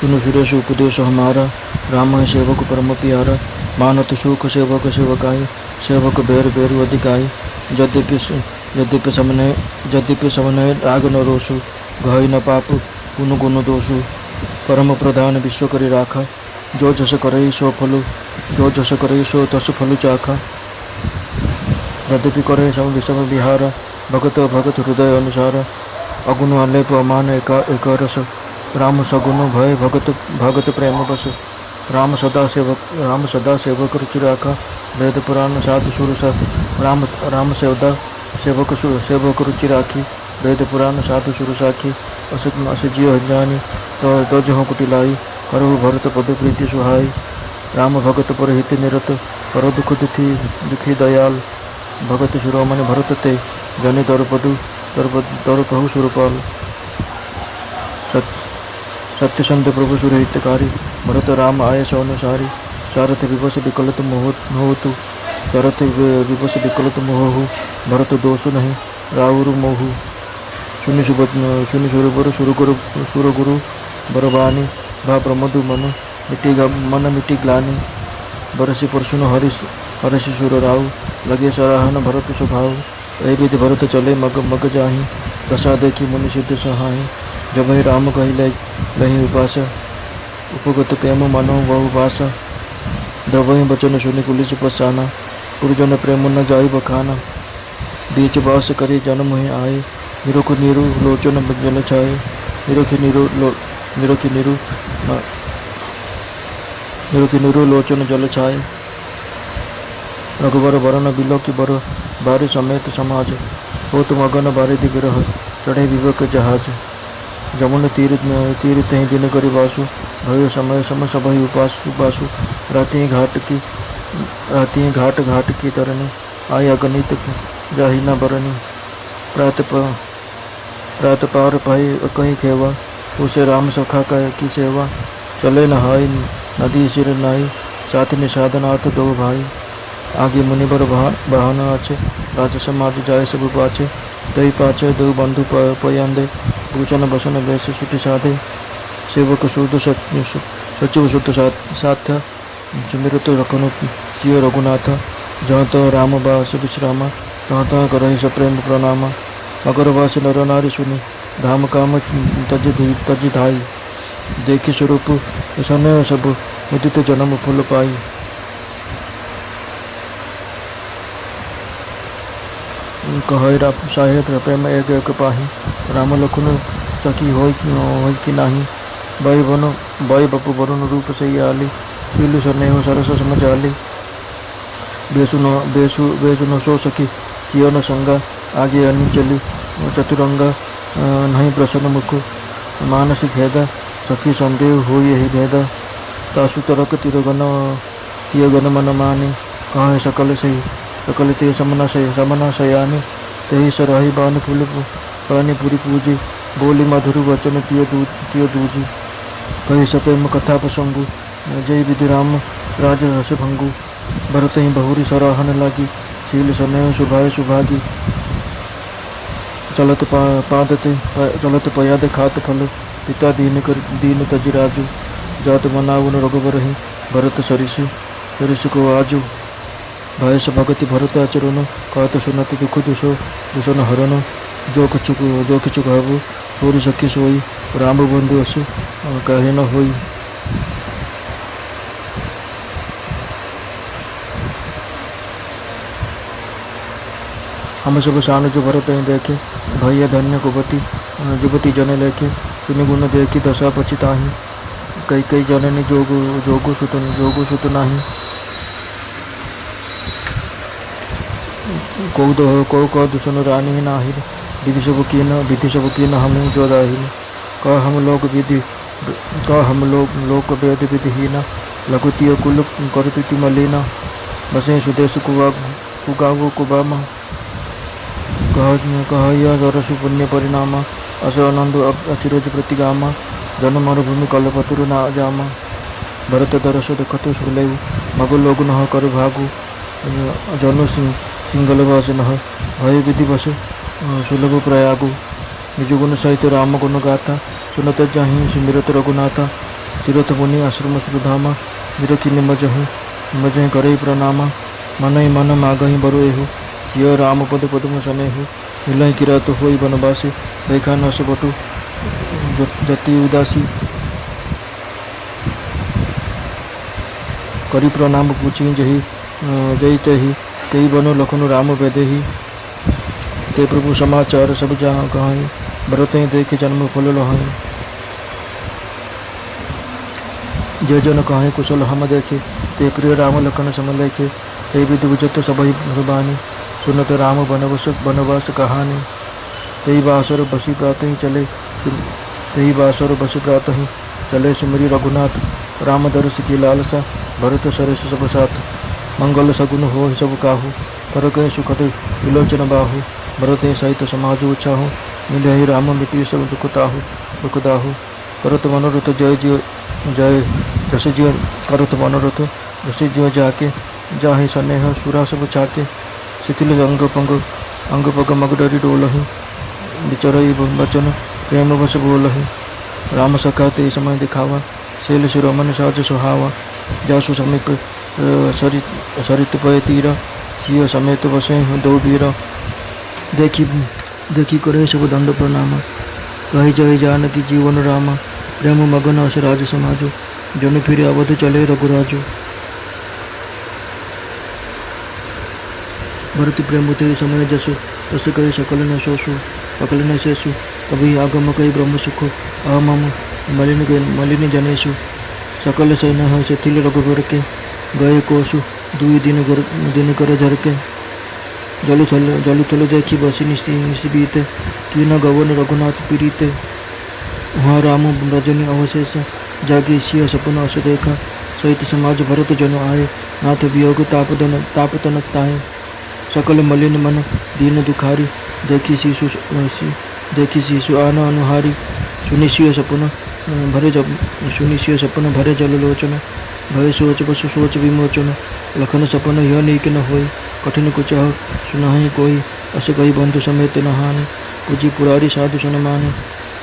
सुनु सुरेश उपदेश हमारा, राम है सेवक परम प्यारा। मानत सुख सेवक सेवकाई, सेवक बेर बेरु अधिकाई। यद्यपि समनय राग न रोसु, घई न पाप पुन गुण दोषु। परम प्रधान विश्व करि राखा, जो जस करई सो फलु, जो जस करई सो तस फलु चाखा। यद्यपि करे सम विषम विहार, भगत भगत हृदय अनुसार। अगुण आलेप अमान एक रस, राम सगुण भय भगत भगत प्रेम बस। राम सदा सेवक रुचि राखा, वेद पुराण साधु सुरसा। राम सेवक रुचि राखी, वेद पुराण साधु सुर साखी। अस जियो जानी, तो जहो कुटिलाई, करहु भरत पद प्रीति सुहाई। राम भगत पर हित निरत, पर दुख दुखी दयाल। भगत शिरोमणि भरत ते, जनि दर कहु सुरपाल। सत्यसंध प्रभु सुरहितकारी, भरत राम आय अनुसारी। सारथ विवश विकलत मोहतु, सारथ विवश विकलत मोहु। भरत दोष नहीं राउरु मोहु। सुनि सुरबर सुरगुरु बरबानी। भा प्रमदु मन मिटी ग्लानी। बरसी परसुन हरिषि सुर राउ, लगे सराहन भरत स्वभाव। ए विधि भरत चले मग जाहि, दशा देखी मुनि सिद्ध सहाहि। जब ही राम कही लही उपासा, उपगत प्रेम मानो बहु भाषा। द्रवहि बचन सुनि कुलिस पसाना, पुरजन प्रेम न जाई बखाना। बीच बास करी जन मोहि आए, निरुख नीरु लोचन जल छाए। निरुख नीरु लोचन जल छाए। रघुबर बरन बिलो की बर, बारी समेत समाज। हो तुम अगन बारिधि बिरह, चढ़े विवेक जहाज। जमुन तीर तही दिन करि वासु, भयो समय सम सबहि उपासु। राति घाट की तरनी, आई अगणित जाहि न बरनी। प्रात पार पाई कहीं खेवा, उसे राम सखा की सेवा। चले नहाई नदी सिर नाई, साथ निषादनाथ दो भाई। आगे मुनिबर बहान आछे, राज समाज जाय सब पाछे। दही पाछे दो बंधु पयंदे, भूषण बसन बेस सुटि साधे। सेवक शुद्ध सचिव शुद्ध साध्य, सुमिरत रखनु सिय रघुनाथ। जहाँ तह राम बास विश्रामा, तहाँ करहि सप्रेम प्रणामा। मगरवास नर नारी सुनि, धाम काम तज धाई। देखि स्वरूप सन सब, मुदित जन्म फुल पाई। कहै साहेब प्रेम एक पाही, राम लखन सखी होय कि नाही। बय बपु वरुण रूप सही आली, शील स्नेह सरस समझ आली। बेसु न सो सखी सियो न संगा, आगे अनि चली चतुरंगा। नहीं प्रसन्न मुख मानस खेदा, सखी संदेह हो यही भेदा। तासु तरक तियगन मन मानी, कहाँ सकल सही सकल ते समना शयानी। तेहि सरहि बान फूल पानी पुरी पूजी, बोली मधुर वचन तिय दूजी। कही सप्रेम कथा प्रसंगु, जय विधि राम राज रस भंगु। भरत ही बहुरी सराहन लागी, शील स्नेह सुभाय सुभागी। चलत पयाद खात फल, पिता दीन तज राजू। जात मनावन रघुबर ही, भरत सरिस को आजू। भयस भगति भरत आचरण, कहत सुनत दुख दुषन हरण। जो किछु कहबु होरि सखी सोई, राम बंधु असु कहे न होई। हम सब शान जो भरत ही देखे, भैया धन्य कुपति जुबति जन लेखे। सुनि गुण देखी दशा पछिताहि, कई जननी जोगु सुत नाही। कौ दुसन रानी नाहिर, विधि सब कीन हम जो दाहिर। कह हम लोक वेद विधिहीना, लघुतिय कुल करतुति मलिना। बसे सुदेश कुगावो कुबामा, कह सरसु पुण्य परिणामा। अस आनंद अचिरज प्रतिगामा, जन मरुभूमि कलपतुर ना जामा। भरत दरस देखतु सुलेव, मगु लोग नह कर भागु। जनु सिंगल वास नह, भय विधि बस सुलभ प्रयागु। निज गुण सहित राम गुण गाथा, सुनत जाहि सिमरत रघुनाथा। तीर्थ मुनि आश्रम श्रुधामा निरखी निमजहि करई प्रणामा मनई मन मागहि बरुएहु सिय राम पद पद्म सनेहु मिलहि किरात होई बनवासी देखा न सबटु जति उदासी करी प्रणाम पूछी जही जई तही कई बनो लखनु राम बेदेही ते प्रभु समाचार सब जहाँ कहाई भरत देखे जन्म फल लहाई जय जन कहाई कुशल हम देखे ते प्रिय राम लखन सम लेखे ते विधि बुझत सबहि सुबानी सुनत राम बनवास कहानी तेई बासर बसी प्रात ही चले तेई बासर बसी प्रात ही चले सिमरी रघुनाथ राम दरस की लालसा भरत सरस सब साथ मंगल सगुन हो सब काहू पर कह सुखद विलोचन बाहु भरत सहित समाज उछाहु मिले ही राम मिट्टी सब दुखदाहु करत मनोरथ जय जय जस जिय करत मनोरथ जस जिय जाके जाहि स्नेह सुरा सब छाके शिथिल अंग पग मगडरी डोलहि विचरई बचन प्रेम बस बोलहि राम सखा ते समय दिखावा शैल शिरोमन साज सुहावा जासु समिक सरित पय तीरा सिय समेत बसे दो बीरा देखी करे सब दंड प्रणाम कही जय जानकी जीवन रामा प्रेम मगन अस राज समाजो जन फिर अवध चले रघुराजो भरत प्रेम ते समय जसु तस कहे सकल न सोसु सकल न शेषु कभी आगम कही ब्रह्म सुख अहम मलिन जनेशु सकल सैन शिथिल रघुबर के गए कोसु दुई दिन कर झर के जलु थल देखी बसी निश बीते की न गवन रघुनाथ पीड़ित वहाँ राम रजनी अवशेष जागे सिया सपन अस देखा सहित समाज भरत जन आए नाथ वियोग ताप तनक ताहे सकल मलिन मन दीन दुखारी देखी शिशु आन अनुहारी सुनिश्चय सपन भरे जल लोचन भय सोच बसु सोच विमोचन लखन सपन यह नीक न होई कठिन कुचह सुनाहि कोई अस कही बंधु समेत नहानि पूजी पुरारी साधु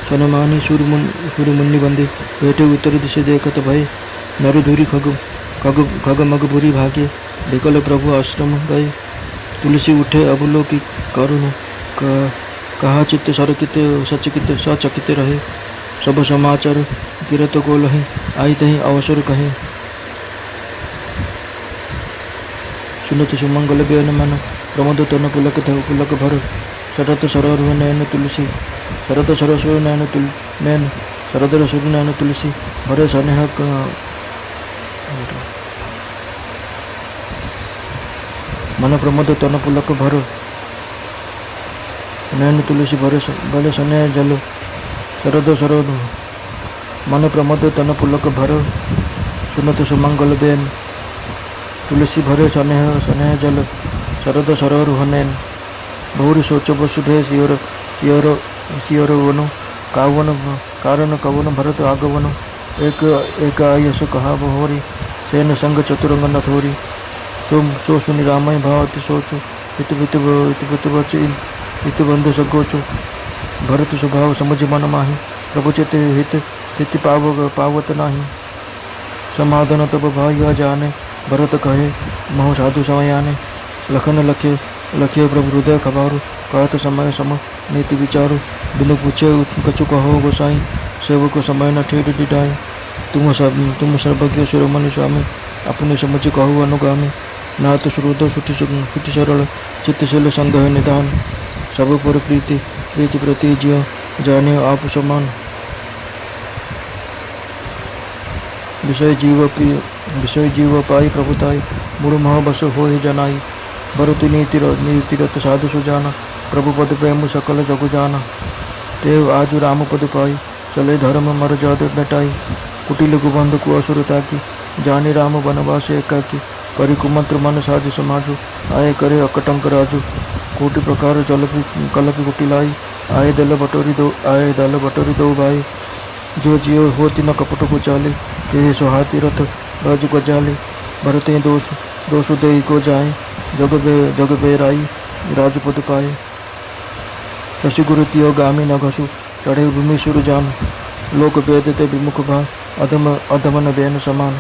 सनमानि सूर्य मुनि बंदे बैठे उत्तर दिशे देखत भय नरु धुरी खग मग बुरी भागे विकल प्रभु आश्रम गए तुलसी उठे अवलोकी करुण कहा चित्त सरकित सचकित रहे सब समाचार गिरत को लहे आई तही अवसर कहे सुनत सुमंगल बेन मन प्रमोद तन पुलक भर शरत सरोवर नयन तुलसी शरत सरस्वर नयन शरदर सुर नयन तुलसी भरे स्नेह मन प्रमोद तन पुलक भर नयन तुलसी भरे स्नेह जल शरद सरोवर मन प्रमोद तन पुलक भर सुनत सुमंगल बेन तुलसी भरे स्नेह जल शरद सरोवर नयन बहुरी सोच वसुधे सियर वनु कावन कारण कवन भरत आगवन एक आयस कहा बहोरी सेन संग चतुरंग न थोरी सो सुनि रामय भावति सोचो इत बंधु सगोचो भरत स्वभाव समझ मन माही प्रभु चित हित तिथि पावत नाही समाधान तब भाई जाने भरत कहे महु साधु समयाने लखन लखे प्रभु हृदय खबारू कहत समय सम नीति विचारू बिनु पूछे कछु कहो गोसाई सेवक समय न ठेठ डिडाई तुम सर्वज्ञ शिरोमणि स्वामी अपने समझ कहु अनुगामी नाथ श्रुत सुठी सरल चित्तशील संदेह निदान सब पर प्रीति प्रति जियो जाने आप समान विषय जीव पाई प्रभुताई मूढ़ मह बस हो जनाई भरत नीतिरत साधु सुजाना प्रभु पद प्रेम सकल जगु जाना देव आज राम पद पाई चले धर्म मर जाद बेटाई कुटिल कुबंध को असुरता की जानी राम वनवास एकाकी करी कुमंत्र मन साज समाजु आए करे अकटंक राजु कोटि प्रकार कलपि कुटिलाई आए दल बटोरी दो भाई जो जियो होती न कपट को चाले के सुहाती रथ बाजु गजाले भरते दोष दे को जाए जग बेराई राजपद पाए शशि गुरु तियो गामी न घसु चढ़े भूमि सुर जान लोक वेद ते विमुख भा अधमन बेन समान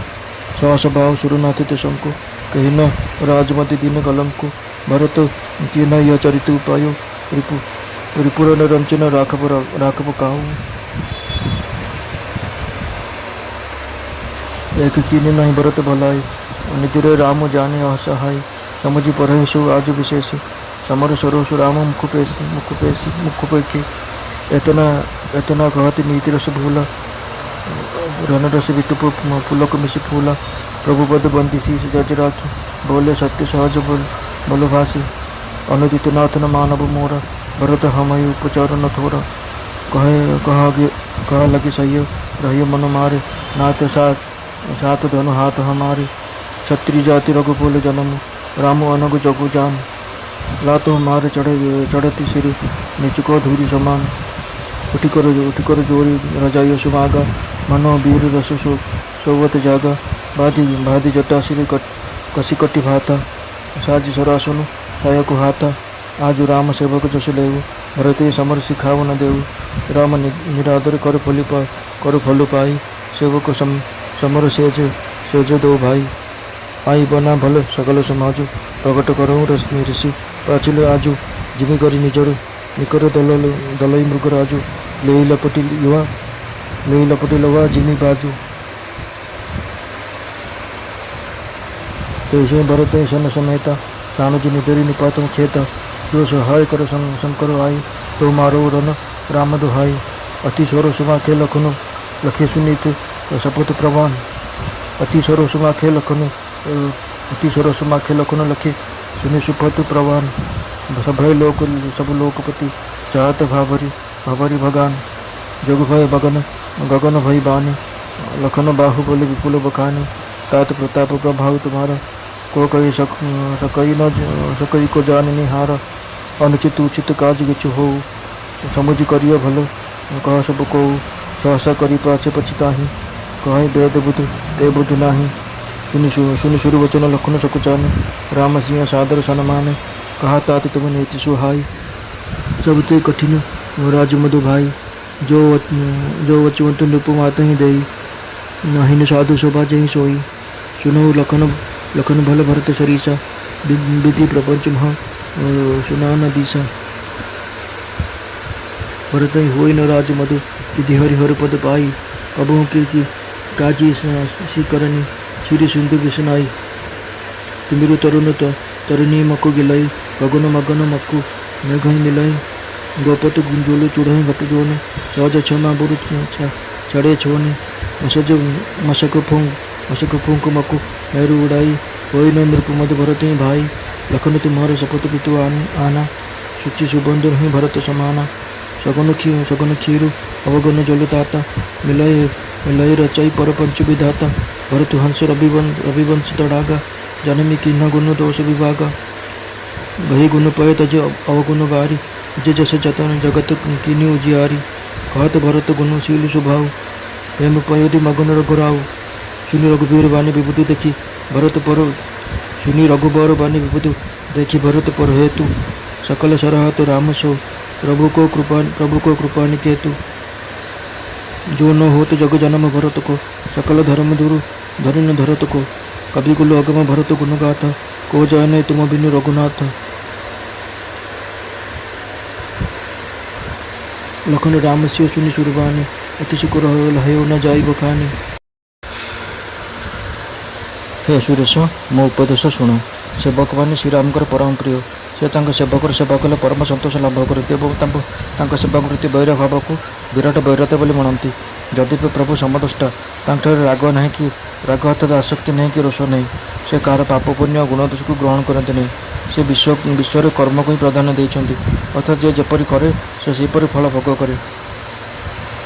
सहस भाव सुरनाथ ते शंको कही न राजमति दिन कलंको भरत किए न यह चरित उपाय रिपुर रंचन राखप काहू एक कीने नहीं भरत भलाई निदुरे राम जाने असहाय समुझी पर सु आज विशेष समर सरोसु राम मुख पेखी एतना कहती नीति रस भूला रन रस विटुप पुलक मिशी फूला प्रभु पद बंदी शीश जज राखी बोले सत्य सहज बोल भासी अनुदित नाथ न मानव मोरा भरत हमय उपचार न थोरा कहा लगी सही रही मन मारे नाथ सात धनु हाथ हमारे छत्री जाति रघुकुल जन्म राम अनग जगु जान लातो हमारे चढ़ती सिर निचको धूरी समान उठी कर जोरी रजाई सुमागा मनो वीर रस सोवत जागा भादी जटा सिर कसी कटी भाता साज सरासुन सायक हाथा आज राम सेवक जस लेव भरत समर सिखाव न देव राम निरादर कर फल पाई सेवक समर सेज दो भाई आई बना भल सकल समाज प्रकट करऊँ रश्मि ऋषि प्राचील आजु जिमी करी निजर निकर दलई मृगराजु ले लपटी लवा जिमी बाजू तेजे भरत सन समेता सानुज निधरी निपात खेता जो सहाय कर शंकर आई तो मारो रन राम दुहाई अति स्वर सुमाखे लखनु लखे सुनीत सपुत प्रवान अति स्वर सुमाखे लखनु लखे सुनि सुपत प्रवान सब लोकपति चाहत भावरी भगान जग भय गगन भई बानी लखन बाहुबल विपुल बखानी तात प्रताप प्रभाव तुम्हारा को कही सकई को जान निहारा अनुचित उचित काज किछु हो समुझ करिय भल कह सब को सहसा करी पाछे पछताही कहीं वेद बुध ते बुध नाही सुनि सुर वचन लखन सकुचाने राम सिंह सादर सनमाने कहा तात तुम नीति सुहाई सबते कठिन राज मधु भाई जो वचवंत नृप मात ही दई नहीं साधु शोभा जही सोई सुनो लखन भल भरत सरीसा विधि प्रपंच महा सुनाना दिशा भरत ही होई न राज मधु विधि हरिहर पद पाई प्रभु की काजी श्रीकरणी श्री सिंधु विसनाई तिमिरु तरुण तरुणी मकु गिलाई गगन मगन मक्कु मेघ मिलाई गोपत गुंजोलु चूढ़ई घट जोने सहज क्षमा बुरु छड़े छोने मशक फूंक मकु मेरु उड़ाई कोई न नृप मध भरत ही भाई लखन तुम्हारे सपत पितु आना शुचि सुबंधु ही भरत समाना सगुन खीरु अवगुण जल ताता मिलय रचई पर पंच विधाता भरत हंस रविवंश तड़ागा जनमी किन्ह गुण दोष विभागा भई गुण पय तज अवगुण बारी जस जतन जगत किन्यु उजियारी कहत भरत गुण शील स्वभाव हेम पयोधि मगन रघुराव सुनि रघुबीर बानी विभूति देखी भरत पर सुनि रघुबर बानी विभूति देखी भरत पर हेतु सकल सरहत राम सो प्रभु को कृपा निकेतु जो न होत जग जन्म भरत को सकल धर्म दुरु धरिन धरत को कवि कुल अगम भरत गुण गाथा को जाने तुम बिनु रघुनाथ लखन राम सिंह सुनि सुरबानी अति शुक्र लहयो न जाई बखानी। हे सुरेश मो उपदेश शुण सेवक मैंने श्रीरामकर परम प्रिय से सेवकर सेवा कले परम संतोष लाभ करते और सेवा प्रति वैर भाव को विराट वैरता बोली मनती जदि प्रभु समदष्टा राग ना कि राग अर्थात आसक्ति नहीं कि रोष नहीं से कहार पाप पुण्य गुणदोष को ग्रहण करते नहीं से विश्व कर्म को ही प्राधान्य देते अर्थात जे जपरी करे से सेपरी फल भोग करे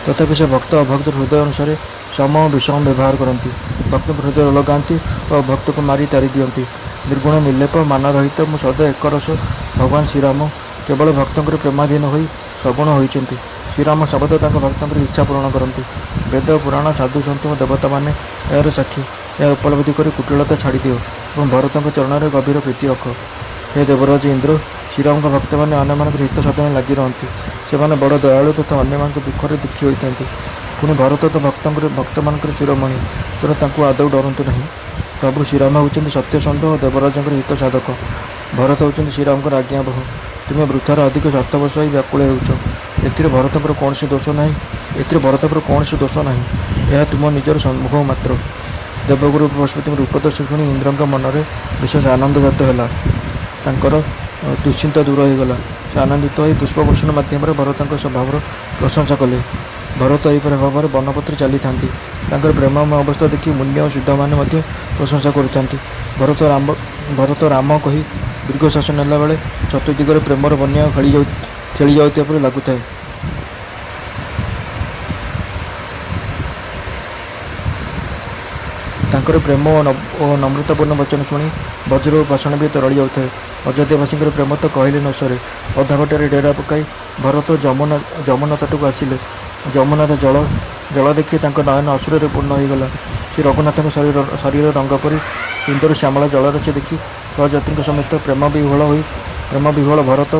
तथापि से भक्त अभक्त हृदय अनुसार सम विषम व्यवहार करती भक्त हृदय लगाती और भक्त को मारी तारी दियंती निर्गुण निर्लेप मान रहित मु सदा एकरस भगवान श्रीराम केवल भक्तर प्रेमाधीन हो सगुण होती श्रीराम शब्द भक्तर इच्छा पूरण करती वेद पुराण साधु सन्तु देवता मैंने यार साक्षी यह उपलब्धि कर कुटिलता छाड़ दियो और भरत चरण में गभीर प्रीति रख हे देवराज इंद्र श्रीराम भक्त मैंने अन्य हित साधन लगी रहती से बड़ दयालु तथा अन्य दुखरे दुखी होती ପୁଣି ଭରତ ତ ଭକ୍ତମାନଙ୍କର ଶିରୋମଣି, ତେଣୁ ତାଙ୍କୁ ଆଦୌ ଡରନ୍ତୁ ନାହିଁ। ପ୍ରଭୁ ଶ୍ରୀରାମ ହେଉଛନ୍ତି ସତ୍ୟସନ୍ଧ ଓ ଦେବରାଜଙ୍କର ହିତ ସାଧକ। ଭରତ ହେଉଛନ୍ତି ଶ୍ରୀରାମଙ୍କର ଆଜ୍ଞାବହ। ତୁମେ ବୃଥାର ଅଧିକ ସ୍ୱାର୍ଥ ବସାଇ ବ୍ୟାକୁଳ ହେଉଛ। ଏଥିରେ ଭରତଙ୍କର କୌଣସି ଦୋଷ ନାହିଁ। ଏହା ତୁମ ନିଜର ସମ୍ମୋହ ମାତ୍ର। ଦେବଗୁରୁ ବୃହସ୍ପତିଙ୍କ ରୂପଦର୍ଶ ଶୁଣି ଇନ୍ଦ୍ରଙ୍କ ମନରେ ବିଶେଷ ଆନନ୍ଦ ଜାତ ହେଲା। ତାଙ୍କର ଦୁଶ୍ଚିନ୍ତା ଦୂର ହୋଇଗଲା। ସେ ଆନନ୍ଦିତ ହୋଇ ପୁଷ୍ପବର୍ଷଣ ମାଧ୍ୟମରେ ଭରତଙ୍କ ସ୍ୱଭାବର ପ୍ରଶଂସା କଲେ। ଭରତ ଏହିପରି ଭାବରେ ବନପଥରେ ଚାଲିଥାନ୍ତି। ତାଙ୍କର ପ୍ରେମମୟ ଅବସ୍ଥା ଦେଖି ମୁନ୍ୟ ଓ ସିଦ୍ଧମାନେ ମଧ୍ୟ ପ୍ରଶଂସା କରୁଥାନ୍ତି। ଭରତ ରାମ କହି ଦୀର୍ଘଶ୍ୱାସ ନେଲାବେଳେ ଚତୁର୍ଦିଗରେ ପ୍ରେମର ବନ୍ୟା ଖେଳି ଯାଉଥିବା ପରି ଲାଗୁଥାଏ। ତାଙ୍କର ପ୍ରେମ ଓ ନମ୍ରତାପୂର୍ଣ୍ଣ ବଚନ ଶୁଣି ବଜ୍ର ଓ ପାଷାଣ ବି ତରଳି ଯାଉଥାଏ। ଅଯୋଧ୍ୟାବାସୀଙ୍କର ପ୍ରେମ ତ କହିଲେ ନ ସରେ। ଅଧାବାଟରେ ଡେରା ପକାଇ ଭରତ ଯମୁନା ତଟକୁ ଆସିଲେ। ଯମୁନାର ଜଳ ଦେଖି ତାଙ୍କ ନୟନ ଅଶ୍ରୁରେ ପୂର୍ଣ୍ଣ ହୋଇଗଲା। ଶ୍ରୀ ରଘୁନାଥଙ୍କ ଶରୀର ରଙ୍ଗ ପରି ସୁନ୍ଦର ଶ୍ୟାମଳ ଜଳରାଶି ଦେଖି ସହଯାତ୍ରୀଙ୍କ ସମେତ ପ୍ରେମ ବିହ୍ୱଳ ଭରତ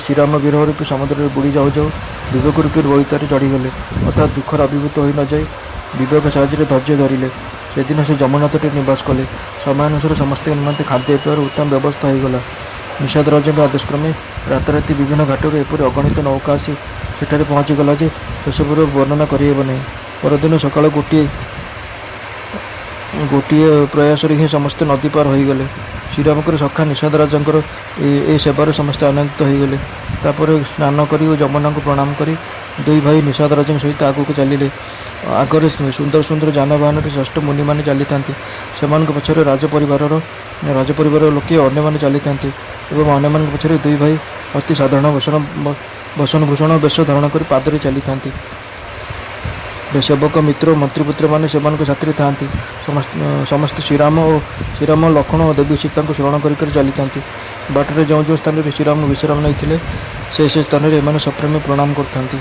ଶ୍ରୀରାମ ବିରହ ରୂପୀ ସମୁଦ୍ରରେ ବୁଡ଼ି ଯାଉ ଯାଉ ବିବେକ ରୂପୀ ବୋଇତରେ ଚଢ଼ିଗଲେ। ଅର୍ଥାତ୍ ଦୁଃଖର ଅଭିଭୂତ ହୋଇ ନ ଯାଇ ବିବେକ ସାହାଯ୍ୟରେ ଧୈର୍ଯ୍ୟ ଧରିଲେ। ସେଦିନ ସେ ଯମୁନା ତଟରେ ନିବାସ କଲେ। ସମୟାନୁସାରେ ସମସ୍ତଙ୍କ ନିମନ୍ତେ ଖାଦ୍ୟ ପେୟର ଉତ୍ତମ ବ୍ୟବସ୍ଥା ହୋଇଗଲା। ନିଷାଦ ରାଜାଙ୍କ ଆଦେଶକ୍ରମେ ରାତାରାତି ବିଭିନ୍ନ ଘାଟରୁ ଏପରି ଅଗଣିତ ନୌକା ଆସି ସେଠାରେ ପହଞ୍ଚିଗଲା ଯେ ସେସବୁର ବର୍ଣ୍ଣନା କରିହେବ ନାହିଁ। ପରଦିନ ସକାଳ ଗୋଟିଏ ପ୍ରୟାସରେ ହିଁ ସମସ୍ତେ ନଦୀ ପାର ହୋଇଗଲେ। ଶ୍ରୀରାମଙ୍କର ସଖା ନିଷାଦ ରାଜାଙ୍କର ଏ ସେବାରେ ସମସ୍ତେ ଆନନ୍ଦିତ ହୋଇଗଲେ। ତାପରେ ସ୍ନାନ କରି ଓ ଯମୁନାଙ୍କୁ ପ୍ରଣାମ କରି ଦୁଇ ଭାଇ ନିଷାଦ ରାଜାଙ୍କ ସହିତ ଆଗକୁ ଚାଲିଲେ। ଆଗରେ ସୁନ୍ଦର ସୁନ୍ଦର ଯାନବାହନରେ ଶ୍ରେଷ୍ଠ ମୁନିମାନେ ଚାଲିଥାନ୍ତି। ସେମାନଙ୍କ ପଛରେ ରାଜପରିବାରର ଲୋକେ ଅନ୍ୟମାନେ ଚାଲିଥାନ୍ତି ଏବଂ ଅନ୍ୟମାନଙ୍କ ପଛରେ ଦୁଇ ଭାଇ ଅତି ସାଧାରଣ ବସନଭୂଷଣ ବେଶ ଧାରଣ କରି ପାଦରେ ଚାଲିଥାନ୍ତି। ସେବକ ମିତ୍ର ଓ ମନ୍ତ୍ରୀପୁତ୍ରମାନେ ସେମାନଙ୍କ ସାଥିରେ ଥାନ୍ତି। ସମସ୍ତେ ଶ୍ରୀରାମ, ଲକ୍ଷ୍ମଣ ଓ ଦେବୀ ସୀତାଙ୍କୁ ସ୍ମରଣ କରି ଚାଲିଥାନ୍ତି। ବାଟରେ ଯେଉଁ ସ୍ଥାନରେ ଶ୍ରୀରାମ ବିଶ୍ରାମ ନେଇଥିଲେ ସେ ସ୍ଥାନରେ ଏମାନେ ସପ୍ରେମେ ପ୍ରଣାମ କରୁଥାନ୍ତି।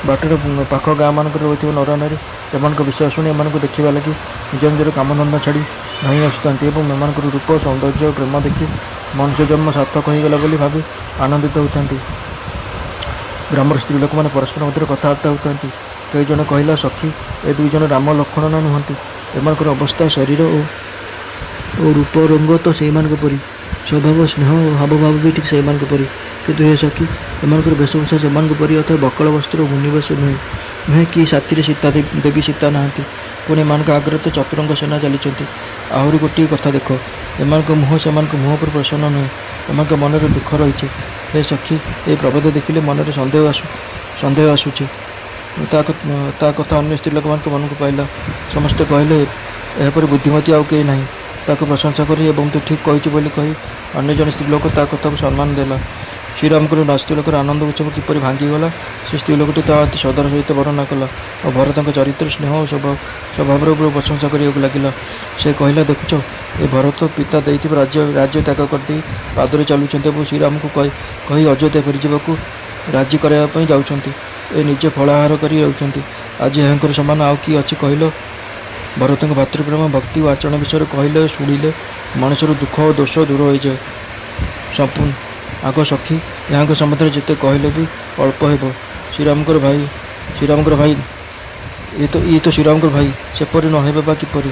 ବାଟରେ ପାଖ ଗାଁମାନଙ୍କରେ ରହିଥିବା ନରନାରୀ ଏମାନଙ୍କ ବିଷୟ ଶୁଣି ଏମାନଙ୍କୁ ଦେଖିବା ଲାଗି ନିଜର କାମଧନ୍ଦା ଛାଡ଼ି ଧାଇଁ ଆସୁଥାନ୍ତି ଏବଂ ଏମାନଙ୍କର ରୂପ, ସୌନ୍ଦର୍ଯ୍ୟ ଓ ପ୍ରେମ ଦେଖି ମନୁଷ୍ୟ ଜନ୍ମ ସାର୍ଥକ ହୋଇଗଲା ବୋଲି ଭାବି ଆନନ୍ଦିତ ହେଉଥାନ୍ତି। ଗ୍ରାମର ସ୍ତ୍ରୀ ଲୋକମାନେ ପରସ୍ପର ମଧ୍ୟରେ କଥାବାର୍ତ୍ତା ହେଉଥାନ୍ତି। କେହି ଜଣେ କହିଲା, ସଖୀ, ଏ ଦୁଇ ଜଣ ରାମ ଲକ୍ଷ୍ମଣ ନୁହନ୍ତି? ଏମାନଙ୍କର ଅବସ୍ଥା, ଶରୀର ଓ ରୂପ ରଙ୍ଗ ତ ସେଇମାନଙ୍କ ପରି, ସ୍ୱଭାବ, ସ୍ନେହ ଓ ହାବଭାବ ବି ଠିକ୍ ସେଇମାନଙ୍କ ପରି। କିନ୍ତୁ ହେ ସଖୀ, ଏମାନଙ୍କର ବେଶଭୂଷା ସେମାନଙ୍କ ପରି ଅଥବା ବକଳ ବସ୍ତ୍ର ଓ ମୁନିବେଶ ନୁହେଁ କି ସାଥିରେ ଦେବୀ ସୀତା ନାହାନ୍ତି। ପୁଣି ଏମାନଙ୍କ ଆଗରେ ତ ଚତୁରଙ୍ଗ ସେନା ଚାଲିଛନ୍ତି। ଆହୁରି ଗୋଟିଏ କଥା ଦେଖ, ଏମାନଙ୍କ ମୁହଁ ସେମାନଙ୍କ ମୁହଁ ପରି ପ୍ରସନ୍ନ ନୁହେଁ। ଏମାନଙ୍କ ମନରେ ଦୁଃଖ ରହିଛି। ହେ ସଖୀ, ଏହି ପ୍ରଭେଦ ଦେଖିଲେ ମନରେ ସନ୍ଦେହ ଆସୁଛି। ତା କଥା ଅନ୍ୟ ସ୍ତ୍ରୀ ଲୋକମାନଙ୍କ ମନକୁ ପାଇଲା। ସମସ୍ତେ କହିଲେ, ଏହାପରି ବୁଦ୍ଧିମତୀ ଆଉ କେହି ନାହିଁ। ତାକୁ ପ୍ରଶଂସା କରି ଏବଂ ତୁ ଠିକ୍ କହିଛୁ ବୋଲି କହି ଅନ୍ୟ ଜଣେ ସ୍ତ୍ରୀ ଲୋକ ତା କଥାକୁ ସମ୍ମାନ ଦେଲା। ଶ୍ରୀରାମଙ୍କର ସ୍ତ୍ରୀଲୋକର ଆନନ୍ଦ ଉତ୍ସବ କିପରି ଭାଙ୍ଗିଗଲା ସେ ସ୍ତ୍ରୀ ଲୋକଟି ତାହା ଅତି ଶ୍ରଦ୍ଧାର ସହିତ ବର୍ଣ୍ଣନା କଲା ଓ ଭରତଙ୍କ ଚରିତ୍ର, ସ୍ନେହ ଓ ସ୍ୱଭାବର ଉପରେ ପ୍ରଶଂସା କରିବାକୁ ଲାଗିଲା। ସେ କହିଲା, ଦେଖୁଛ, ଏ ଭରତ ପିତା ଦେଇଥିବା ରାଜ୍ୟ ତ୍ୟାଗ କରିଦେଇ ପାଦରେ ଚାଲୁଛନ୍ତି ଏବଂ ଶ୍ରୀରାମଙ୍କୁ କହି ଅଯୋଧ୍ୟା ଫେରିଯିବାକୁ ରାଜି କରାଇବା ପାଇଁ ଯାଉଛନ୍ତି। ଏ ନିଜେ ଫଳାହାର କରି ଯାଉଛନ୍ତି। ଆଜି ଏହାଙ୍କର ସମାନ ଆଉ କିଏ ଅଛି କହିଲ? ଭରତଙ୍କ ଭାତୃପ୍ରେମ, ଭକ୍ତି ଓ ଆଚରଣ ବିଷୟରେ କହିଲେ ଶୁଣିଲେ ମଣିଷର ଦୁଃଖ ଓ ଦୋଷ ଦୂର ହୋଇଯାଏ ସମ୍ପୂର୍ଣ୍ଣ। ଆଗ ସଖୀ, ଏହାଙ୍କ ସମ୍ବନ୍ଧରେ ଯେତେ କହିଲେ ବି ଅଳ୍ପ ହେବ। ଶ୍ରୀରାମଙ୍କର ଭାଇ, ଇଏ ତ ଶ୍ରୀରାମଙ୍କର ଭାଇ, ସେପରି ନ ହେବେ ବା କିପରି?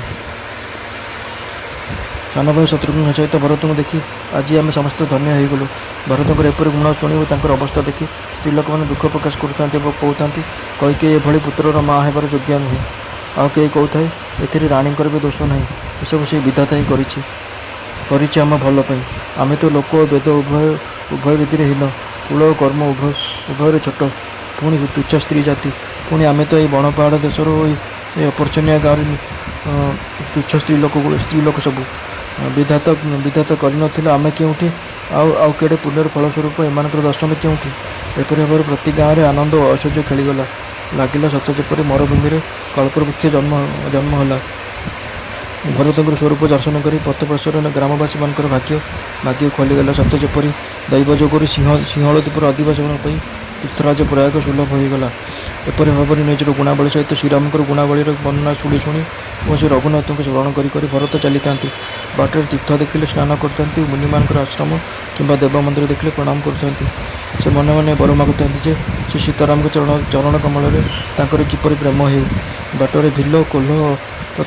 ସାନ ଭାଇ ଶତ୍ରୁଘ୍ନଙ୍କ ସହିତ ଭରତଙ୍କୁ ଦେଖି ଆଜି ଆମେ ସମସ୍ତେ ଧନ୍ୟ ହୋଇଗଲୁ। ଭରତଙ୍କର ଏପରି ଗୁଣ ଶୁଣି ଓ ତାଙ୍କର ଅବସ୍ଥା ଦେଖି ସ୍ତ୍ରୀ ଲୋକମାନେ ଦୁଃଖ ପ୍ରକାଶ କରୁଥାନ୍ତି ଏବଂ କହୁଥାନ୍ତି, କୈକେୟୀ ଏଭଳି ପୁତ୍ରର ମା' ହେବାର ଯୋଗ୍ୟ ନୁହେଁ। ଆଉ କେହି କହୁଥାଏ, ଏଥିରେ ରାଣୀଙ୍କର ବି ଦୋଷ ନାହିଁ। ଏସବୁ ସେହି ବିଧାତା ହିଁ କରିଛି ଆମ ଭଲ ପାଇଁ। ଆମେ ତ ଲୋକ ଓ ବେଦ ଉଭୟ ରୀତିରେ ହୀନ, କୁଳ ଓ କର୍ମ ଉଭୟରେ ଛୋଟ, ପୁଣି ତୁଚ୍ଛ ସ୍ତ୍ରୀ ଜାତି। ପୁଣି ଆମେ ତ ଏଇ ବଣ ପାହାଡ଼ ଦେଶର ଓ ଏ ଅପର୍ଚ୍ଛନିଆ ଗାଁରେ ତୁଚ୍ଛ ସ୍ତ୍ରୀ ଲୋକ ସବୁ। ବିଧାତା କରିନଥିଲେ ଆମେ କେଉଁଠି, ଆଉ କେଡ଼େ ପୁଣ୍ୟର ଫଳସ୍ୱରୂପ ଏମାନଙ୍କର ଦର୍ଶନ କେଉଁଠି? ଏପରି ଭାବରେ ପ୍ରତି ଗାଁରେ ଆନନ୍ଦ ଓ ଐଶ୍ୱର୍ଯ୍ୟ ଖେଳିଗଲା। ଲାଗିଲା ସତ ଯେପରି ମରୁଭୂମିରେ କଳ୍ପବୃକ୍ଷ ଜନ୍ମ ହେଲା। ଭରତଙ୍କର ସ୍ୱରୂପ ଦର୍ଶନ କରି ପଥପ୍ରସରଣ ଗ୍ରାମବାସୀମାନଙ୍କର ଭାଗ୍ୟ ଖୋଲିଗଲା। ସତ ଯେପରି ଦୈବ ଯୋଗରୁ ସିଂହଳଦୀପୁର ଅଧିବାସୀମାନଙ୍କ ପାଇଁ ତୀର୍ଥରାଜ ପ୍ରୟାଗ ସୁଲଭ ହୋଇଗଲା। ଏପରି ଭାବରେ ନିଜର ଗୁଣାବଳୀ ସହିତ ଶ୍ରୀରାମଙ୍କର ଗୁଣାବଳୀର ବର୍ଣ୍ଣନା ଶୁଣି ଓ ଶ୍ରୀ ରଘୁନାଥଙ୍କୁ ସ୍ମରଣ କରି ଭରତ ଚାଲିଥାନ୍ତି। ବାଟରେ ତୀର୍ଥ ଦେଖିଲେ ସ୍ନାନ କରୁଥାନ୍ତି। ମୁନିମାନଙ୍କର ଆଶ୍ରମ କିମ୍ବା ଦେବ ମନ୍ଦିର ଦେଖିଲେ ପ୍ରଣାମ କରୁଥାନ୍ତି। से मन मन बर मागुता श्री सीताराम के चरण कमल तांकर किपरि प्रेम हेउ। बाटरे भिल कोल्ह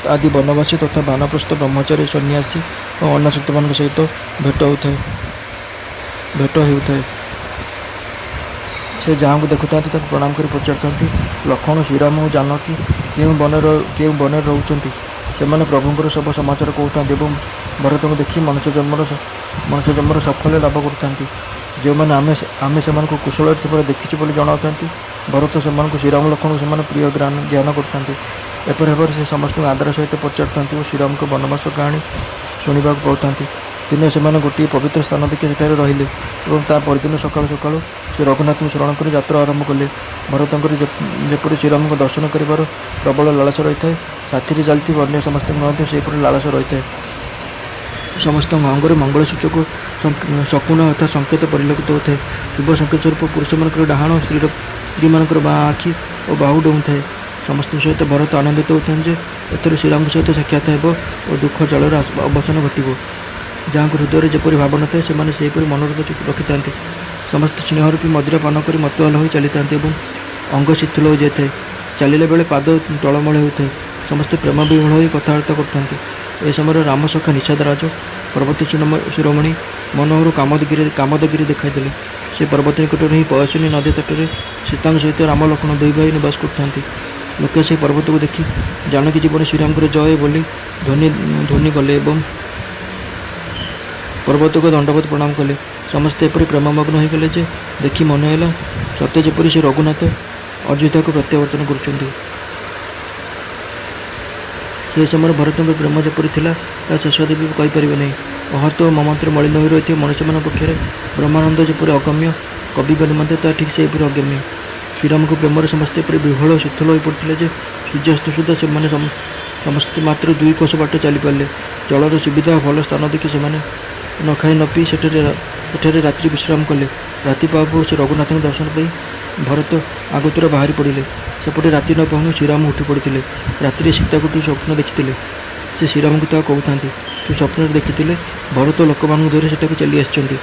आदि वनवासी तथा बानप्रस्थ ब्रह्मचारी सन्यासी और अन्नशक्त मान सहित भेट होता है। से जहाँ को देखुता प्रणाम कर पचारि लक्ष्मण श्रीराम और जानकी क्यों बन रोचंती से प्रभुंर सब समाचार कहता भरत को देखी मनुष्य जन्मर सफल लाभ करता जो मैंने आम से कुशल देखी बोली जनाता भरत से श्रीराम लक्ष्मण से प्रिय ज्ञान करते एपर से समस्त आदर सहित पचारि और श्रीराम को वनवास कहानी शुणा पाता दिने से गोटे पवित्र स्थान देखिए सेठारे रहिले और ता परदिन सकाळु सकाळु से रघुनाथ शरण कर यात्रा आरंभ कले। भरत जेपरि श्रीराम को दर्शन कर प्रबल लालसा रही है साथी चलती अन्य समस्त लालसा रही है। समस्त अंगरे मंगल सूचक शकुन अर्थात संकेत परिलक्षित होता है। शुभ संकेत स्वरूप पुरुष मान डाहाण स्त्री मान बाँ आखि और बाहु डों थाए। समस्त सहित भरत आनंदित होता है एथर श्रीराम सहित साक्षात हो और दुख जलर अवसान घटो। जहाँ हृदय जपरी भावना थाए से मनोरथ रखि था। समस्त स्नेहरूपी मदिरा पान कर मतवाल हो चली था और अंग शिथिल हो जाए। चलने बेले पाद टलमल होता है। समस्त प्रेम विहूल हो कथबार्ता करते। ए समय राम सखा निषादराज पर्वत शिरोमणि मनोहर कामदगिरी देखाई से पर्वत निकट ही पयसिनी नदी तट सीता सहित राम लक्ष्मण दुई भाई निवास करते। लोके से पर्वत को देखी जानकी जीवन श्रीराम जय बोली ध्वनि कले और पर्वत को दंडवत प्रणाम कले। समस्ते एपरी प्रेममग्न हो गले जे देखी मन है सत्य जपरी से रघुनाथ अयोध्या को प्रत्यावर्तन कर समय भरत प्रेम जपरी था शेष देवी कहीपर नहीं। अहत ममंत्र मलिन हो रही मनुष्य मान पक्षे ब्रह्मानंद जपरी अगम्य कविग निमंते ता ठीक से अगम्य। श्रीराम को प्रेम समस्ते विह्वल शीतल हो पड़ते जे सूर्यास्त सुधा से समस्त मात्र 2 कोस बाट चली पारे। जलर सुविधा भल स्थान देखी से न खाई न पी सेठे रात्रि विश्राम कले। राति पाऊ से रघुनाथ दर्शन पाई भरत आगतुरा बाहरी पड़े। सेपटे राति न पहुँच श्रीराम उठी पड़ते। राति सीता को तू स्वप्न देखी से श्रीराम को कहता तू स्वप्न देखी भरत लोक मान धरी सेटा चली आसी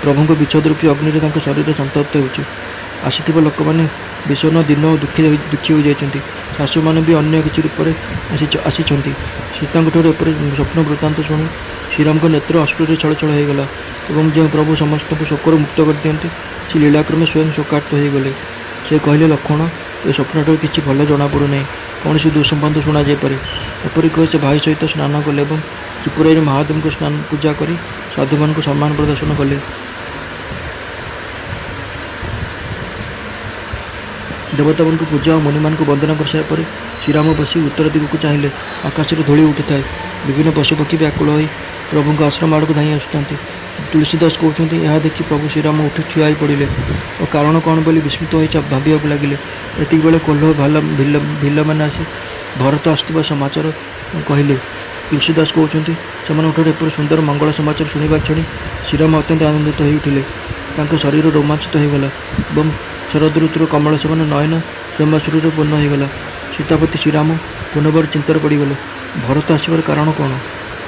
प्रभु विच्छद रूपी अग्नि शरीर संतप्त हो आसी लोक मैंने विषण दिन दुखी हो जाती। शाशु मैंने भी अन्य किसी रूप से आसी सीता स्वप्न वृत्तांत शुणी श्रीराम को नेत्र अश्रुरे छल छल हो गला और जो प्रभु समस्त शोकर मुक्त कर दिखती से लीलाक्रमे स्वयं शोकार्त हो गले। से कहले लक्ष्मण ये स्वप्नटा किसी भल जना पड़ूना कौन सी दुसंबाद शुणा जापे। एपरी कह से भाई सहित स्नान कले और त्रिपुरा महादेव को स्नान पूजा कर साधु मान को सम्मान प्रदर्शन कले। देवता मान को पूजा और मुनि मान को वंदना कर सारापर श्रीराम बसी उत्तर दिग को चाहिए। आकाश में धूली उठी था। विभिन्न पशुपक्षी व्याकुल हो प्रभु को आश्रम आड़ को धाई आसुँच। तुलसीदास कहते यह देखी प्रभु श्रीराम उठी ठिया पड़े और कारण कौन बोली विस्मित हो भाविया लगे। एति बेले कोल्ह भिल मैंने आसी भरत आसुवा समाचार कहले। तुलसीदास कहते से सुंदर मंगल समाचार शुणा क्षणी श्रीराम अत्यंत आनंदित हो उठिले। शरीर रोमांचित होगला और शरद ऋतुर कमल से नयन प्रेमाश्रुर पूर्ण होगला। सीतापति श्रीराम पुनर्बार चिंतार पड़गले भरत आसबार कारण कौन।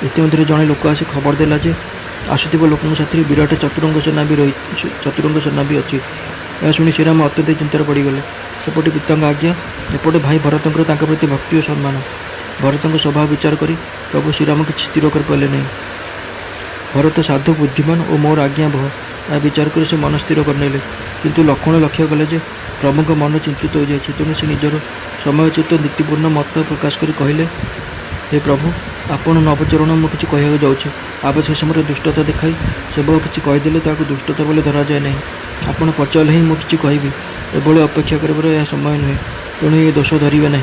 इतिमध्य जड़े लोक आसी खबर देला जे आसुवा लोक साथी विराट चतुरंग सेना भी अच्छी। यह शुणी श्रीराम अत्यंत चिंतार पड़गले। सेपटे पिता आज्ञा एपटे भाई भरत प्रति भक्ति और सम्मान। भरत स्वभाव विचार कर प्रभु श्रीराम किसी स्थिर कर पारे नहीं। भरत साधु बुद्धिमान और मोर आज्ञा बह यह विचार कर से मन स्थिर करने किंतु लक्ष्मण लक्ष्य कले जे प्रभु का मन चिंतित हो जाए। तेणु से निजर समयोचित नीतिपूर्ण मत प्रकाश कर कहले हे प्रभु आपण नवचरण मुझे किसी कहना जाऊँगी आवश्यक समय दुष्टता देखाई सेवक किसी कहीदेले दुष्टता बोले धरा जाए नहीं। आपड़ पचारे ही मुझे कहि एभली अपेक्षा कर यह समय नुहे तेणु ये दोष धरवे ना।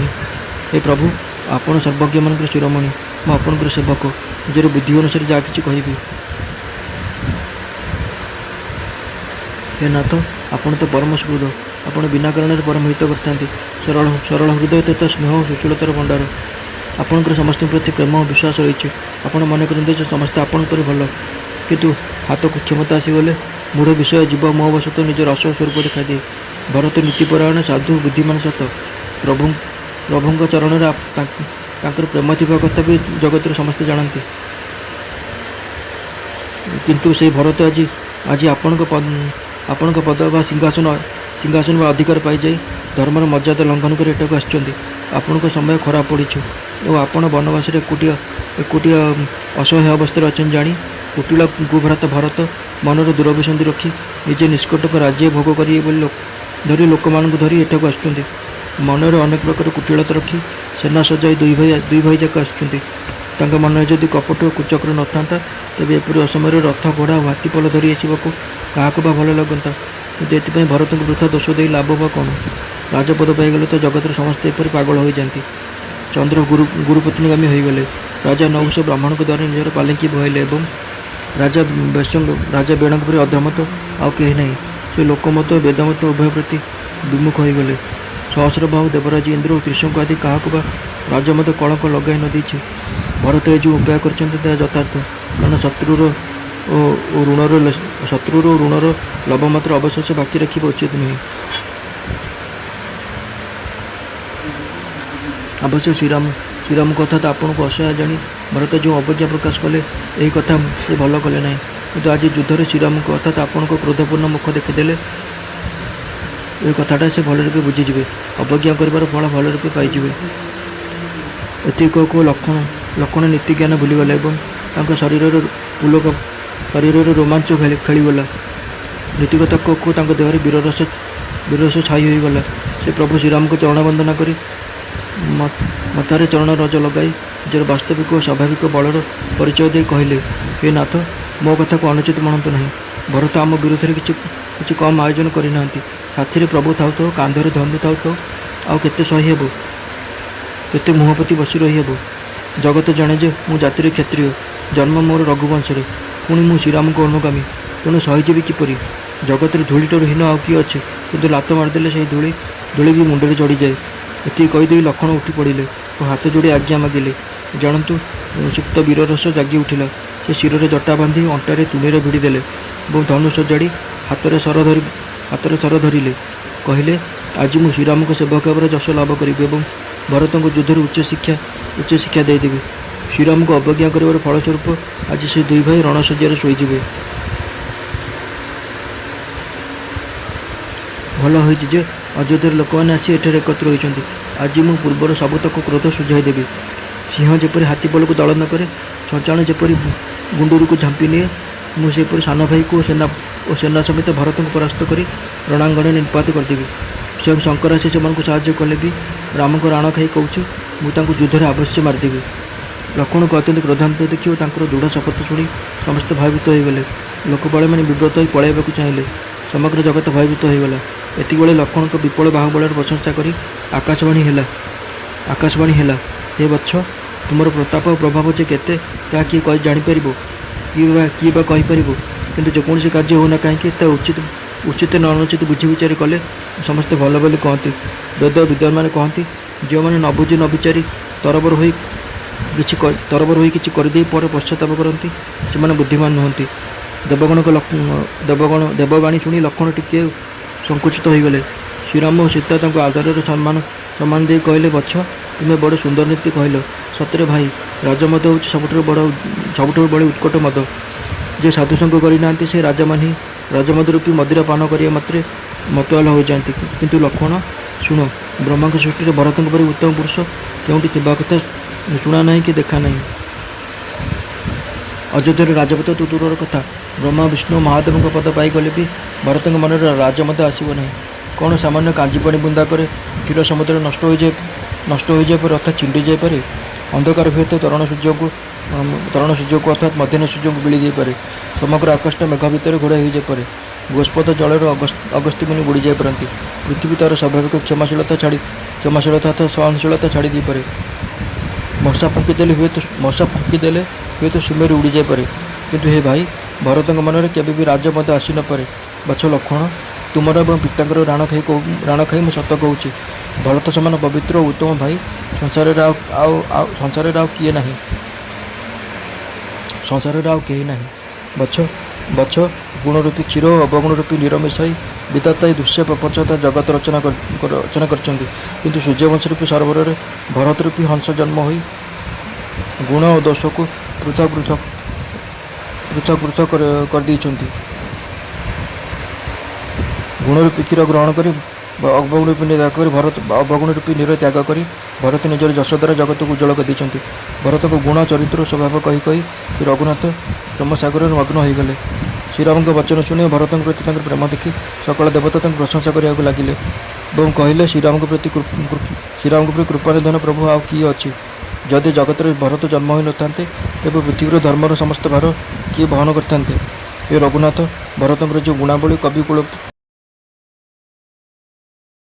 हे प्रभु आपण सर्वज्ञ मान शिरोमणि मु आपणकर सेवक निजर बुद्धि अनुसार जहाँ कि कहि। हे नाथ आपण तो परम सुहृद आपण बिना कारण परम हित करता सरल हृदय तथा स्नेह और सुशीलतार भंडार। आपणकर समस्त प्रति प्रेम और विश्वास रही। आपण मन करते समस्ते आपण पर भल किंतु हाथ को क्षमता आसीगले मूढ़ विषय जीव मोहवशत निजर असल स्वरूप देखा दिए। भरत नीतिपरायण साधु बुद्धिमान सत प्रभु चरण प्रेम थी कथा भी जगत समस्ते जानती किंतु से भरत आज ଆପଣଙ୍କ ପଦ ବା ସିଂହାସନ ବା ଅଧିକାର ପାଇଯାଇ ଧର୍ମର ମର୍ଯ୍ୟାଦା ଲଙ୍ଘନ କରି ଏଠାକୁ ଆସିଛନ୍ତି। ଆପଣଙ୍କ ସମୟ ଖରାପ ପଡ଼ିଛି ଓ ଆପଣ ବନବାସରେ ଏକୁଟିଆ ଅସହାୟ ଅବସ୍ଥାରେ ଅଛନ୍ତି ଜାଣି କୁଟିଳ କୁଭ୍ରାତ ଭରତ ମନରେ ଦୂରଭିସନ୍ଧି ରଖି ନିଜେ ନିଷ୍କଟକ ରାଜ୍ୟ ଭୋଗ କରିବେ ବୋଲି ଧରି ଲୋକମାନଙ୍କୁ ଧରି ଏଠାକୁ ଆସୁଛନ୍ତି। ମନରେ ଅନେକ ପ୍ରକାର କୁଟିଳତା ରଖି ସେନା ସଜାଇ ଦୁଇ ଭାଇ ଯାକ ଆସୁଛନ୍ତି। ତାଙ୍କ ମନରେ ଯଦି କପଟ ଓ କୁଚକ୍ର ନଥାନ୍ତା ତେବେ ଏପରି ଅସମୟରେ ରଥ ଘୋଡ଼ା ଓ ହାତୀପଲ ଧରି ଆସିବାକୁ କାହାକୁ ବା ଭଲ ଲାଗନ୍ତା। କିନ୍ତୁ ଏଥିପାଇଁ ଭରତଙ୍କୁ ବୃଥା ଦୋଷ ଦେଇ ଲାଭ ବା କ'ଣ? ରାଜପଦ ପାଇଗଲେ ତ ଜଗତର ସମସ୍ତେ ଏପରି ପାଗଳ ହୋଇଯାନ୍ତି। ଚନ୍ଦ୍ର ଗୁରୁପତ୍ନୀଗାମୀ ହୋଇଗଲେ। ରାଜା ନହୁଷ ବ୍ରାହ୍ମଣଙ୍କ ଦ୍ୱାରା ନିଜର ପାଲିଙ୍କି ବୋହାଇଲେ ଏବଂ ରାଜା ବେଣଙ୍କ ପରି ଅଧମତ ଆଉ କେହି ନାହିଁ। ସେ ଲୋକମତ ବେଦମତ ଉଭୟ ପ୍ରତି ବିମୁଖ ହୋଇଗଲେ। ସହସ୍ରବାହୁ ଦେବରାଜ ଇନ୍ଦ୍ର ଓ ତ୍ରିଶଙ୍କ ଆଦି କାହାକୁ ବା ରାଜମତ କଳଙ୍କ ଲଗାଇ ନ ଦେଇଛି। ଭରତ ଏ ଯେଉଁ ଉପାୟ କରିଛନ୍ତି ତାହା ଯଥାର୍ଥ, କାରଣ ଶତ୍ରୁର ଓ ଋଣର ଲୋଭ ମାତ୍ର ଅବଶେଷ ବାକି ରଖିବା ଉଚିତ ନୁହେଁ। ଅବଶ୍ୟ ଶ୍ରୀରାମ କଥା ତ ଆପଣଙ୍କୁ ଅସହାୟ ଜାଣି ଭରତ ଯେଉଁ ଅବଜ୍ଞା ପ୍ରକାଶ କଲେ ଏହି କଥା ସେ ଭଲ କଲେ ନାହିଁ। କିନ୍ତୁ ଆଜି ଯୁଦ୍ଧରେ ଶ୍ରୀରାମଙ୍କ ଅର୍ଥାତ୍ ଆପଣଙ୍କ କ୍ରୋଧପୂର୍ଣ୍ଣ ମୁଖ ଦେଖିଦେଲେ ଏ କଥାଟା ସେ ଭଲ ରୂପେ ବୁଝିଯିବେ। ଅବଜ୍ଞା କରିବାର ଫଳ ଭଲ ରୂପେ ପାଇଯିବେ। ଏତିକି କହୁ ଲକ୍ଷ୍ମଣ ନୀତି ଜ୍ଞାନ ଭୁଲିଗଲେ ଏବଂ ତାଙ୍କ ଶରୀରରେ ରୋମାଞ୍ଚ ଖେଳିଗଲା। ନୀତିକଥା କହୁ ତାଙ୍କ ଦେହରେ ବୀରରସ ଛାଇ ହୋଇଗଲା। ସେ ପ୍ରଭୁ ଶ୍ରୀରାମଙ୍କୁ ଚରଣ ବନ୍ଦନା କରି ମଥାରେ ଚରଣ ରଜ ଲଗାଇ ନିଜର ବାସ୍ତବିକ ଓ ସ୍ୱାଭାବିକ ବଳର ପରିଚୟ ଦେଇ କହିଲେ, ହେ ନାଥ, ମୋ କଥାକୁ ଅନୁଚିତ ମଣନ୍ତୁ ନାହିଁ। ଭରତ ଆମ ବିରୁଦ୍ଧରେ କିଛି କମ୍ ଆୟୋଜନ କରିନାହାନ୍ତି। ସାଥିରେ ପ୍ରଭୁ ଥାଉ ଥାଉ, କାନ୍ଧରେ ଧନୁ ଥାଉ ଥାଉ ଆଉ କେତେ ସହି ହେବ? କେତେ ମୁହଁପୋତି ବସି ରହିହେବ? ଜଗତ ଜାଣେ ଯେ ମୁଁ ଜାତିରେ କ୍ଷତ୍ରିୟ, ଜନ୍ମ ମୋର ରଘୁବଂଶରେ, ପୁଣି ମୁଁ ଶ୍ରୀରାମଙ୍କ ଅନୁଗାମୀ। ତେଣୁ ସହିଯିବି କିପରି? ଜଗତରେ ଧୂଳିଠାରୁ ହୀନ ଆଉ କିଏ ଅଛି? କିନ୍ତୁ ଲାତ ମାରିଦେଲେ ସେହି ଧୂଳି ବି ମୁଣ୍ଡରେ ଚଢ଼ିଯାଏ। ଏତିକି କହିଦେଇ ଲକ୍ଷ୍ମଣ ଉଠି ପଡ଼ିଲେ ଓ ହାତ ଯୋଡ଼ି ଆଜ୍ଞା ମାଗିଲେ। ଜାଣନ୍ତୁ, ସୁପ୍ତ ବୀରରସ ଜାଗି ଉଠିଲା। ସେ ଶିରରେ ଜଟା ବାନ୍ଧି ଅଣ୍ଟାରେ ତୁଣୀରେ ଭିଡ଼ି ଦେଲେ ଏବଂ ଧନୁ ସଜାଡ଼ି ହାତରେ ସର ଧରିଲେ। କହିଲେ, ଆଜି ମୁଁ ଶ୍ରୀରାମଙ୍କ ସେବକ ଭାବରେ ଯଶ ଲାଭ କରିବି ଏବଂ ଭରତଙ୍କୁ ଯୁଦ୍ଧରେ ଉଚ୍ଚ ଶିକ୍ଷା ଦେଇଦେବି। ଶ୍ରୀରାମଙ୍କୁ ଅବଜ୍ଞା କରିବାର ଫଳସ୍ୱରୂପ ଆଜି ସେ ଦୁଇ ଭାଇ ରଣଶଯ୍ୟାରେ ଶୋଇଯିବେ। ଭଲ ହୋଇଛି ଯେ ଅଯୋଧ୍ୟାର ଲୋକମାନେ ଆସି ଏଠାରେ ଏକତ୍ର ହୋଇଛନ୍ତି। ଆଜି ମୁଁ ପୂର୍ବର ସବୁତକ କ୍ରୋଧ ସୁଝାଇ ଦେବି। ସିଂହ ଯେପରି ହାତୀପଲକୁ ଦଳନ କରେ, ଛଞ୍ଚାଣ ଯେପରି ଗୁଣ୍ଡୁରୁକୁ ଝାମ୍ପି ନିଏ, ମୁଁ ସେପରି ସାନ ଭାଇକୁ ଓ ସେନା ସಮೇତ ଭରତଙ୍କୁ ପରାସ୍ତ କରି ରଣାଙ୍ଗଣରେ ନିପାତ କରିଦେବି। ସ୍ୱୟଂ ଶଙ୍କର ଆସି ସେମାନଙ୍କୁ ସାହାଯ୍ୟ କଲେ ବି ରାମଙ୍କ ରାଣ ଖାଇ କହୁଛି, ମୁଁ ତାଙ୍କୁ ଯୁଦ୍ଧରେ ଅବଶ୍ୟ ମାରିଦେବି। ଲକ୍ଷ୍ମଣଙ୍କୁ ଅତ୍ୟନ୍ତ କ୍ରୋଧାନ୍ୱିତ ଦେଖି ଓ ତାଙ୍କର ଦୃଢ଼ ଶପଥ ଶୁଣି ସମସ୍ତେ ଭୟଭୀତ ହୋଇଗଲେ। ଲୋକପାଳମାନେ ବିବ୍ରତ ହୋଇ ପଳାଇବାକୁ ଚାହିଁଲେ। ସମଗ୍ର ଜଗତ ଭୟଭୀତ ହୋଇଗଲା। ଏତିକିବେଳେ ଲକ୍ଷ୍ମଣଙ୍କ ବିପୁଳ ବାହୁବଳର ପ୍ରଶଂସା କରି ଆକାଶବାଣୀ ହେଲା, ହେ ବତ୍ସ, ତୁମର ପ୍ରତାପ ଓ ପ୍ରଭାବ ଯେ କେତେ ତାହା କିଏ ଜାଣିପାରିବ? କିଏ ବା କହିପାରିବ? କିନ୍ତୁ ଯେକୌଣସି କାର୍ଯ୍ୟ ହେଉନା କାହିଁକି ତାହା ଉଚିତ ନ ଅନୁଚିତ ବୁଝି ବିଚାରି କଲେ ସମସ୍ତେ ଭଲ ବୋଲି କହନ୍ତି। ବିଦ୍ୱାନମାନେ କହନ୍ତି, ଯେଉଁମାନେ ନ ବୁଝି ନ ବିଚାରି ତରବର ହୋଇ କିଛି କରିଦେଇ ପରେ ପଶ୍ଚାତାପ କରନ୍ତି ସେମାନେ ବୁଦ୍ଧିମାନ ନୁହନ୍ତି। ଦେବବାଣୀ ଶୁଣି ଲକ୍ଷ୍ମଣ ଟିକିଏ ସଂକୁଚିତ ହୋଇଗଲେ। ଶ୍ରୀରାମ ଓ ସୀତା ତାଙ୍କୁ ଆଦରରେ ସମ୍ମାନ ଦେଇ କହିଲେ, ବତ୍ସ, ତୁମେ ବଡ଼ ସୁନ୍ଦର ନୀତି କହିଲ। ସତରେ ଭାଇ, ରାଜମଦ ହେଉଛି ସବୁଠାରୁ ବଡ଼ ଉତ୍କଟ ମଦ। ଯେ ସାଧୁସଙ୍ଗ କରିନାହାନ୍ତି ସେ ରାଜମଦ ରୂପୀ ମଦିରା ପାନ କରିବା ମାତ୍ରେ ମତୁଆଲା ହୋଇଯାଆନ୍ତି। କିନ୍ତୁ ଲକ୍ଷ୍ମଣ, ଶୁଣ, ବ୍ରହ୍ମାଙ୍କ ସୃଷ୍ଟିରେ ଭରତଙ୍କ ପରି ଉତ୍ତମ ପୁରୁଷ କେଉଁଠି ଥିବା କଥା ଶୁଣା ନାହିଁ କି ଦେଖା ନାହିଁ। ଅଯୋଧ୍ୟାର ରାଜପଥ ତ ଦୂରର କଥା, ବ୍ରହ୍ମା, ବିଷ୍ଣୁ, ମହାଦେବଙ୍କ ପଦ ପାଇଗଲେ ବି ଭରତଙ୍କ ମନରେ ରାଜମଦ ଆସିବ ନାହିଁ। କ'ଣ ସାମାନ୍ୟ କାଞ୍ଜିପାଣି ବୁନ୍ଦାକରେ କ୍ଷୀର ସମୁଦ୍ର ନଷ୍ଟ ହୋଇଯାଇପାରେ ଅର୍ଥାତ୍ ଛିଣ୍ଡି ଯାଇପାରେ? ଅନ୍ଧକାର ହୁଏତ ତରଣ ସୂର୍ଯ୍ୟକୁ ଅର୍ଥାତ୍ ମଧ୍ୟାହ୍ନ ସୂର୍ଯ୍ୟଙ୍କୁ ଗିଳି ଦେଇପାରେ। ସମଗ୍ର ଆକାଶଟା ମେଘ ଭିତରେ ଘୋଡ଼ାଇ ହୋଇଯାଇପାରେ। ଗୋଷ୍ପଦ ଜଳରେ ଅଗସ୍ତ୍ୟମୁନି ବୁଡ଼ି ଯାଇପାରନ୍ତି। ପୃଥିବୀ ତା'ର ସ୍ୱାଭାବିକ କ୍ଷମାଶୀଳତା ସହନଶୀଳତା ଛାଡ଼ି ଦେଇପାରେ। ମଶା ଫୁଙ୍କି ଦେଲେ ହୁଏତ ସୁମେରୁ ଉଡ଼ି ଯାଇପାରେ। କିନ୍ତୁ ହେ ଭାଇ, ଭରତଙ୍କ ମନରେ କେବେ ବି ରାଜମଦ ଆସି ନପାରେ। ବତ୍ସ ଲକ୍ଷ୍ମଣ, ତୁମର ଏବଂ ପିତାଙ୍କର ରାଣ ଖାଇ ମୁଁ ସତ କହୁଛି, ଭରତ ସମାନ ପବିତ୍ର ଓ ଉତ୍ତମ ଭାଇ ସଂସାରରେ ଆଉ କେହି ନାହିଁ। ବତ୍ସ, ଗୁଣରୂପୀ କ୍ଷୀର ଓ ଅବଗୁଣ ରୂପୀ ନୀର ମିଶାଇ ବିଧାତା ଏହି ଦୃଶ୍ୟ ପ୍ରପଞ୍ଚତା ଜଗତ ରଚନା କରିଛନ୍ତି। କିନ୍ତୁ ସୂର୍ଯ୍ୟବଂଶ ରୂପୀ ସରୋବରରେ ଭରତ ରୂପୀ ହଂସ ଜନ୍ମ ହୋଇ ଗୁଣ ଓ ଦୋଷକୁ ପୃଥକ୍ କରିଦେଇଛନ୍ତି। गुण रूपी क्षीर ग्रहण कर अवगुण रूपी त्याग कर भरत अवगुण रूपी नीर त्याग कर भरत निजर यश द्वारा जगत को उज्जवल कर भरत को गुण चरित्र स्वभाव कही कही श्री रघुनाथ प्रेमसागर मग्न हो गले। श्रीराम के वचन शुणी भरत प्रति प्रेम देखी सकल देवता प्रशंसा करने लगिले और कहले श्रीराम के प्रति कृपानिधन प्रभु आउ किए अच्छी जदि जगत भरत जन्म हो न था तेज पृथ्वी धर्मर समस्त भार किए बहन करते। हे रघुनाथ भरत जो गुणावली कविकुल